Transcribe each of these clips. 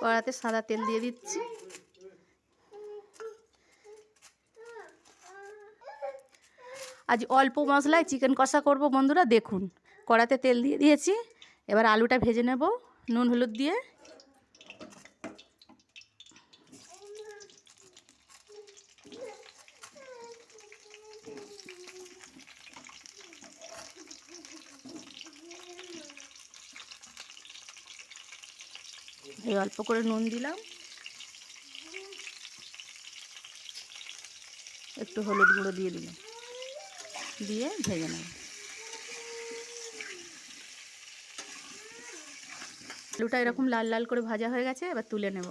কড়াতে সাদা তেল দিয়ে দিচ্ছি। আজ অল্প মশলায় চিকেন কষা করব বন্ধুরা। দেখুন কড়াতে তেল দিয়ে দিয়েছি, এবার আলুটা ভেজে নেব নুন হলুদ দিয়ে। এই অল্প করে নুন দিলাম, একটু হলুদ গুঁড়ো দিয়ে দিলাম, দিয়ে ভেজে নেব। আলুটা এরকম লাল লাল করে ভাজা হয়ে গেছে, এবার তুলে নেব।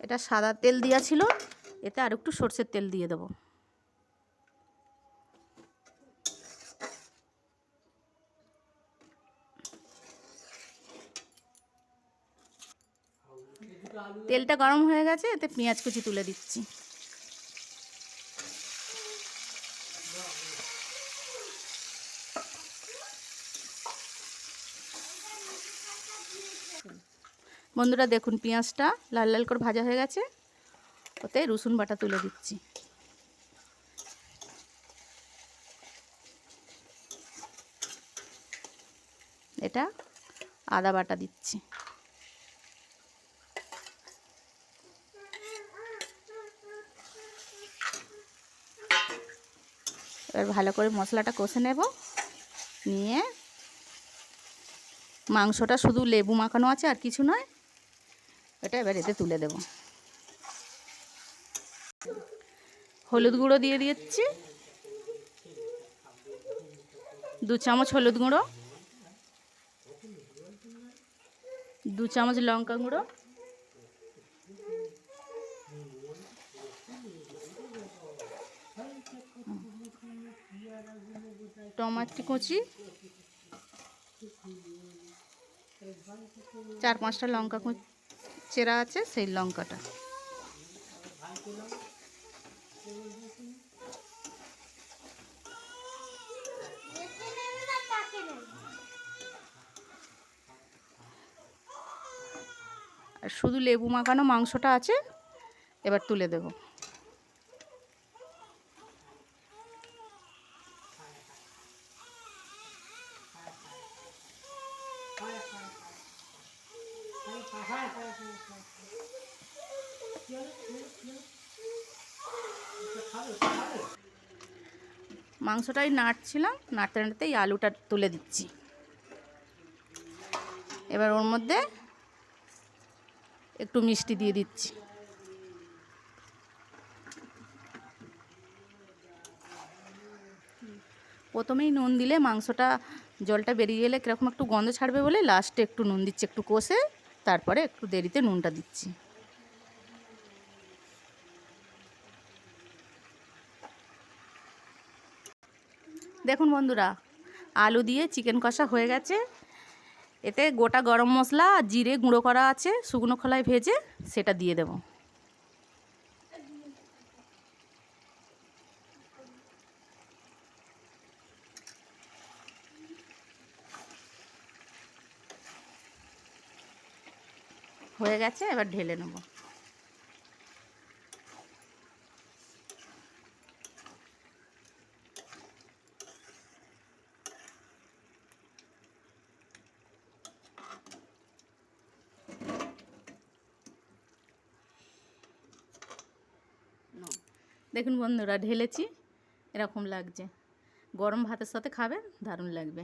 এটা সাদা তেল দেওয়া ছিল, এতে আর একটু সরষের তেল দিয়ে দেবো। তেলটা গরম হয়ে গেছে, এতে পেঁয়াজ কুচি তুলে দিচ্ছি। বন্ধুরা দেখুন পেঁয়াজটা লাল লাল করে ভাজা হয়ে গেছে, ওতে রসুন বাটা তুলে দিচ্ছি। এটা আদা বাটা দিচ্ছি। এবার ভালো করে মশলাটা কষে নেব, নিয়ে মাংসটা শুধু লেবু মাখানো আছে আর কিছু নয়, এটা এবার এতে তুলে দেব। হলুদ গুঁড়ো দিয়ে দিচ্ছি, 2 চামচ হলুদ গুঁড়ো, 2 চামচ লঙ্কা গুঁড়ো, টমেটো কুচি, 4-5টা লঙ্কা চেরা আছে সেই লঙ্কাটা, আর শুধু লেবু মাখানো মাংসটা আছে, এবার তুলে দেব। মাংসটাই নাড়ছিলাম, নাড়তে নাড়তে এই আলুটা তুলে দিচ্ছি। এবার ওর মধ্যে একটু মিষ্টি দিয়ে দিচ্ছি। প্রথমেই নুন দিলে মাংসটা জলটা বেরিয়ে গেলে কীরকম একটু গন্ধ ছাড়বে বলে লাস্টে একটু নুন দিচ্ছি, একটু কষে তারপরে একটু দেরিতে নুনটা দিচ্ছি। দেখুন বন্ধুরা আলু দিয়ে চিকেন কষা হয়ে গেছে, এতে গোটা গরম মশলা আর জিরে গুঁড়ো করা আছে শুকনো খোলায় ভেজে, সেটা দিয়ে দেব। হয়ে গেছে, এবার ঢেলে নেব। দেখুন বন্ধুরা ঢেলেছি, এরকম লাগছে। গরম ভাতের সাথে খাবেন, দারুণ লাগবে।